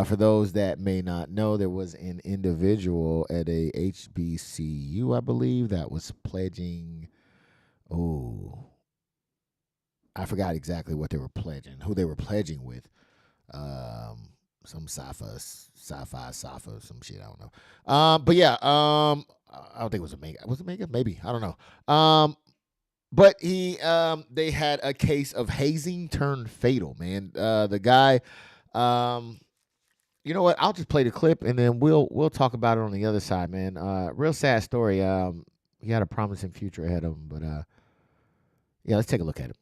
Speaker 2: For those that may not know, there was an individual at a HBCU, I believe, that was pledging. I forgot exactly what they were pledging, who they were pledging with. Some Safa, some shit, I don't know. But yeah, I don't think it was a Mega. Was it Mega? Maybe, I don't know. But they had a case of hazing turned fatal, man. The guy, you know what? I'll just play the clip and then we'll talk about it on the other side, man. Real sad story. He had a promising future ahead of him, but yeah, let's take a look at it.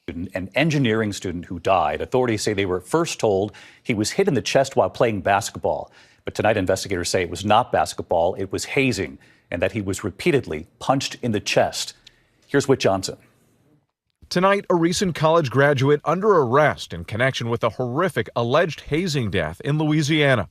Speaker 21: An engineering student who died. Authorities say they were first told he was hit in the chest while playing basketball. But tonight, investigators say it was not basketball, it was hazing, and that he was repeatedly punched in the chest. Here's Whit Johnson.
Speaker 22: Tonight, a recent college graduate under arrest in connection with a horrific alleged hazing death in Louisiana.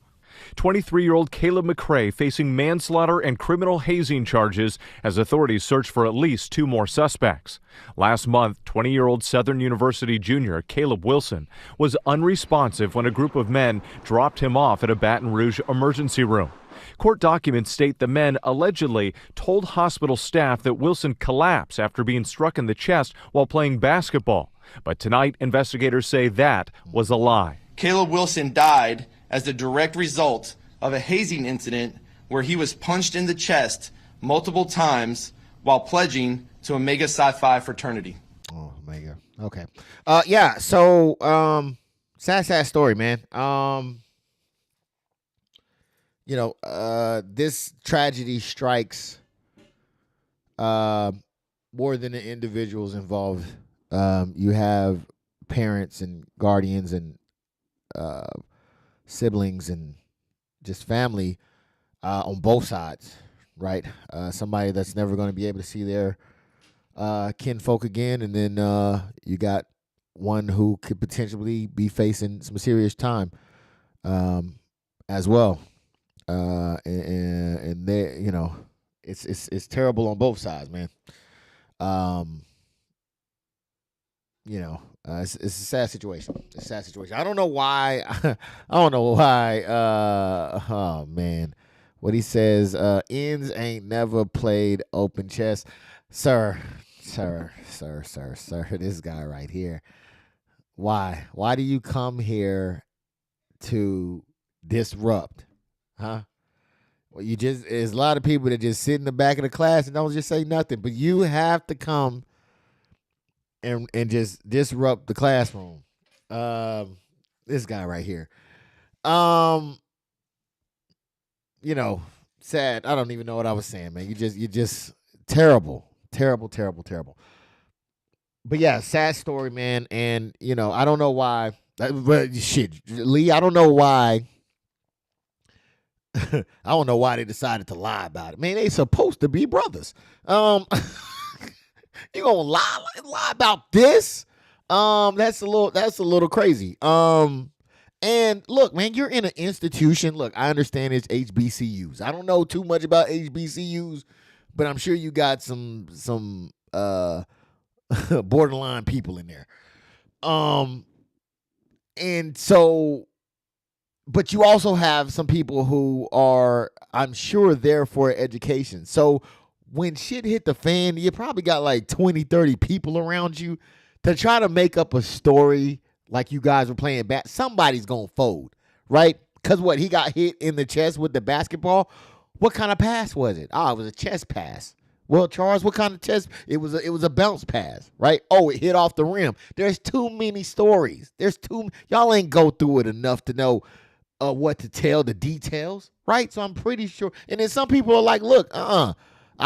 Speaker 22: 23-year-old Caleb McCrae facing manslaughter and criminal hazing charges as authorities search for at least 2 more suspects. Last month, 20-year-old Southern University junior Caleb Wilson was unresponsive when a group of men dropped him off at a Baton Rouge emergency room. Court documents state the men allegedly told hospital staff that Wilson collapsed after being struck in the chest while playing basketball. But tonight, investigators say that was a lie.
Speaker 23: Caleb Wilson died as the direct result of a hazing incident where he was punched in the chest multiple times while pledging to Omega Psi Phi fraternity.
Speaker 2: Oh, Omega. Okay. Yeah, so sad story, man. This tragedy strikes more than the individuals involved. You have parents and guardians and siblings and just family on both sides, right? Somebody that's never going to be able to see their kinfolk again, and then you got one who could potentially be facing some serious time as well. And they, it's terrible on both sides, man. It's a sad situation. It's a sad situation. I don't know why. I don't know why. Oh man, what he says. Ends ain't never played open chess, sir. This guy right here. Why? Why do you come here to disrupt? Huh? Well, there's a lot of people that just sit in the back of the class and don't just say nothing, but you have to come and just disrupt the classroom. This guy right here. Sad. I don't even know what I was saying, man. You just terrible. But yeah, sad story, man. And I don't know why. But shit, Lee, I don't know why. I don't know why they decided to lie about it. Man, they supposed to be brothers. You gonna lie about this? That's a little crazy. And look, man, you're in an institution. Look, I understand it's HBCUs. I don't know too much about HBCUs, but I'm sure you got some borderline people in there. And so, but you also have some people who are, I'm sure, there for education. So when shit hit the fan, you probably got like 20, 30 people around you to try to make up a story like you guys were playing back. Somebody's going to fold, right? Because what, he got hit in the chest with the basketball? What kind of pass was it? Oh, it was a chest pass. Well, Charles, what kind of chest? It was a bounce pass, right? Oh, it hit off the rim. There's too many stories. Y'all ain't go through it enough to know what to tell, the details, right? So I'm pretty sure. And then some people are like, look, I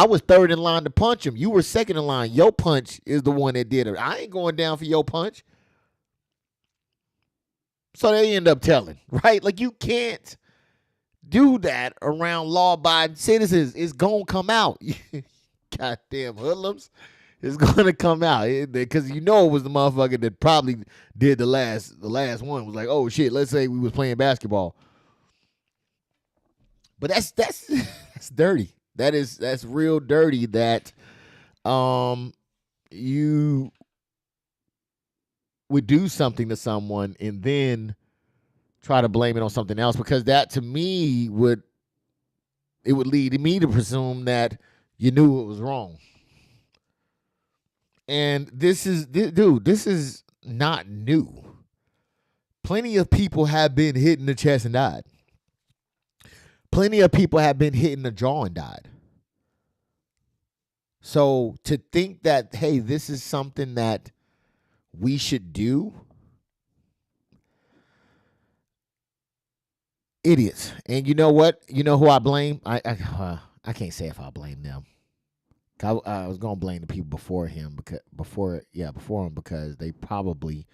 Speaker 2: was third in line to punch him. You were second in line. Your punch is the one that did it. I ain't going down for your punch. So they end up telling, right? Like, you can't do that around law-abiding citizens. It's going to come out. Goddamn hoodlums. It's going to come out. Because it was the motherfucker that probably did the last one. Was like, oh, shit, let's say we was playing basketball. But that's dirty. That's real dirty that you would do something to someone and then try to blame it on something else, because that to me would lead me to presume that you knew it was wrong. And this is not new. Plenty of people have been hit in the chest and died. Plenty of people have been hit in the jaw and died. So to think that, hey, this is something that we should do, idiots. And you know what? You know who I blame? I can't say if I blame them. I was gonna blame the people before him before him because they probably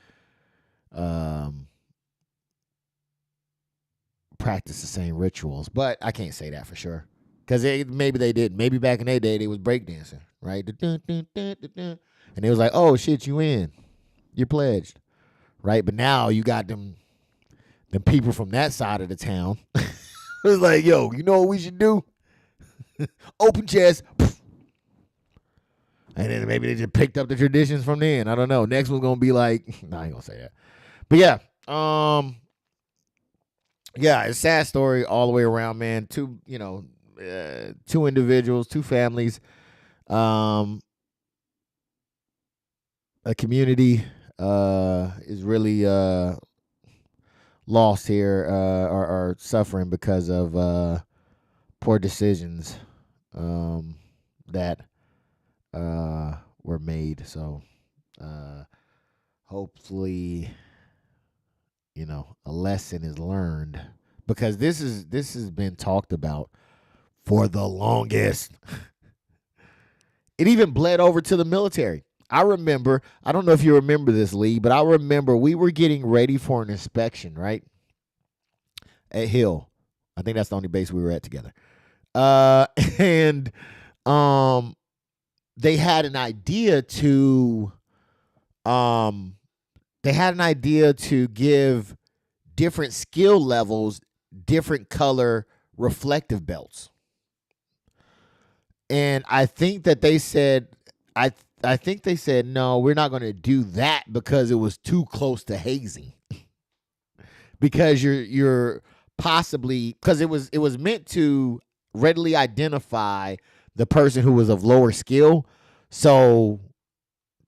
Speaker 2: practice the same rituals, but I can't say that for sure because maybe they didn't. Maybe back in their day they was breakdancing, right? And they was like, "Oh shit, you're pledged," right? But now you got them people from that side of the town. It was like, "Yo, you know what we should do? Open chest." And then maybe they just picked up the traditions from then. I don't know. Next one's gonna be like, no, I ain't gonna say that. But yeah, it's a sad story all the way around, man. Two individuals, two families, a community is really lost here, or suffering because of poor decisions that were made. So hopefully, a lesson is learned, because this has been talked about for the longest. It even bled over to the military. I remember, I don't know if you remember this, Lee, but I remember we were getting ready for an inspection, right? At Hill. I think that's the only base we were at together. And they had an idea to give different skill levels different color reflective belts. And I think that they said, I think they said, no, we're not going to do that because it was too close to hazing. Because you're possibly, because it was meant to readily identify the person who was of lower skill, so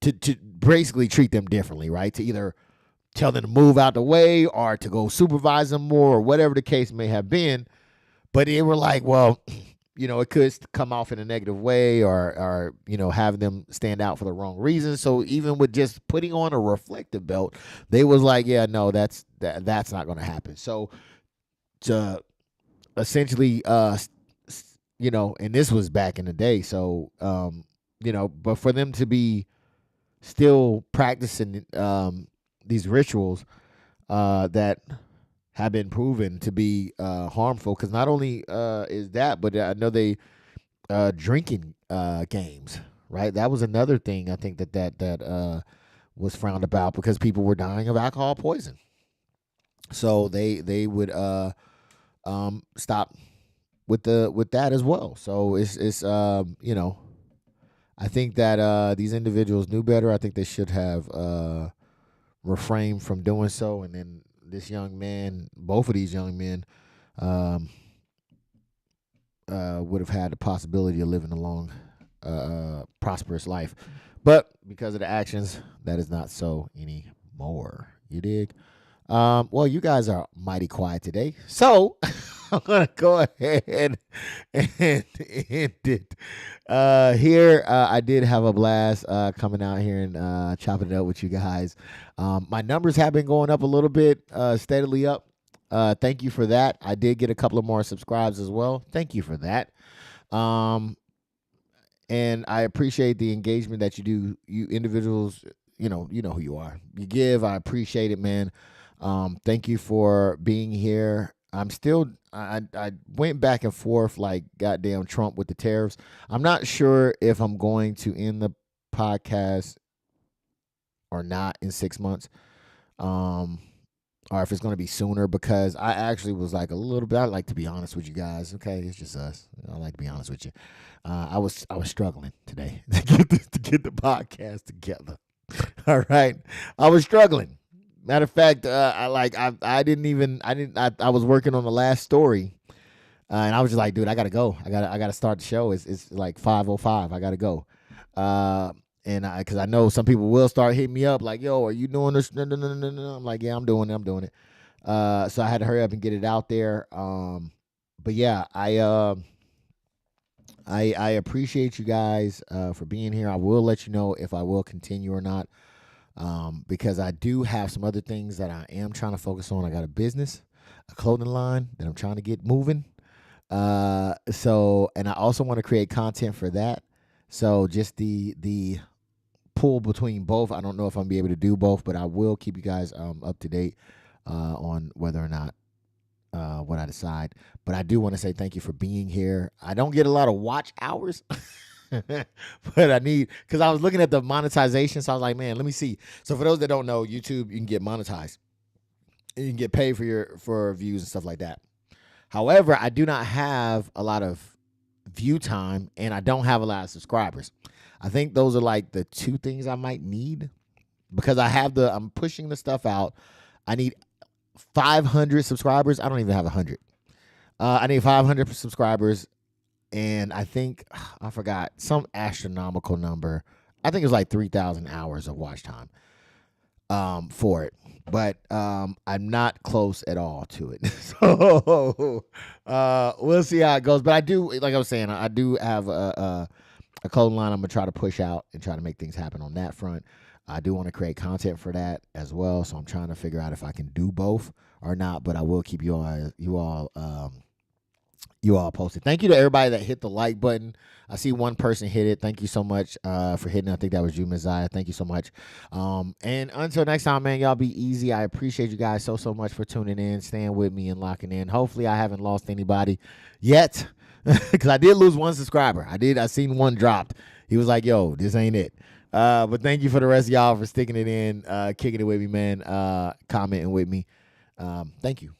Speaker 2: to basically treat them differently, right? To either tell them to move out the way or to go supervise them more or whatever the case may have been. But they were like, well, it could come off in a negative way or have them stand out for the wrong reasons. So even with just putting on a reflective belt, they was like, yeah, no, that's not going to happen. So to essentially, and this was back in the day. So, but for them to be still practicing these rituals that have been proven to be harmful, because not only is that, but I know they drinking games, right? That was another thing I think that was frowned about because people were dying of alcohol poison. So they would stop with that as well. So it's I think that these individuals knew better. I think they should have refrained from doing so, and then this young man, both of these young men, would have had the possibility of living a long, prosperous life. But because of the actions, that is not so anymore. You dig? Well, you guys are mighty quiet today. So I'm going to go ahead and end it. Here, I did have a blast coming out here and chopping it up with you guys. My numbers have been going up a little bit, steadily up. Thank you for that. I did get a couple of more subscribes as well. Thank you for that. And I appreciate the engagement that you do. You individuals, you know who you are. You give. I appreciate it, man. Thank you for being here. I'm still, I went back and forth like goddamn Trump with the tariffs. I'm not sure if I'm going to end the podcast or not in 6 months. Or if it's going to be sooner, because I actually was like a little bit, I like to be honest with you guys. Okay. It's just us. I like to be honest with you. I was struggling today to get the podcast together. All right. I was struggling. Matter of fact, I was working on the last story, and I was just like, dude, I gotta go. I gotta start the show. It's like 5:05. I gotta go. And because I know some people will start hitting me up like, yo, are you doing this? No. I'm like, yeah, I'm doing it. So I had to hurry up and get it out there. But yeah, I appreciate you guys for being here. I will let you know if I will continue or not. Because I do have some other things that I am trying to focus on. I got a business, a clothing line that I'm trying to get moving. And I also want to create content for that. So just the pull between both. I don't know if I'm be able to do both, but I will keep you guys up to date on whether or not what I decide. But I do want to say thank you for being here. I don't get a lot of watch hours. But I need, because I was looking at the monetization, so I was like, man, let me see. So for those that don't know, YouTube, you can get monetized. You can get paid for views and stuff like that. However, I do not have a lot of view time, and I don't have a lot of subscribers. I think those are like the two things I might need, because I'm pushing the stuff out. I need 500 subscribers. I don't even have 100. I need 500 subscribers. And I think, I forgot, some astronomical number. I think it was like 3,000 hours of watch time for it. But I'm not close at all to it. So we'll see how it goes. But I do, like I was saying, I do have a clothing line I'm going to try to push out and try to make things happen on that front. I do want to create content for that as well. So I'm trying to figure out if I can do both or not. But I will keep you all posted. Thank you to everybody that hit the like button. I see one person hit it. Thank you so much for hitting it. I think that was you, Messiah. Thank you so much. And until next time, man, y'all be easy. I appreciate you guys so much for tuning in, staying with me, and locking in. Hopefully I haven't lost anybody yet, because I did lose one subscriber. I seen one dropped. He was like, yo, this ain't it. But thank you for the rest of y'all for sticking it in, kicking it with me, man, commenting with me. Thank you.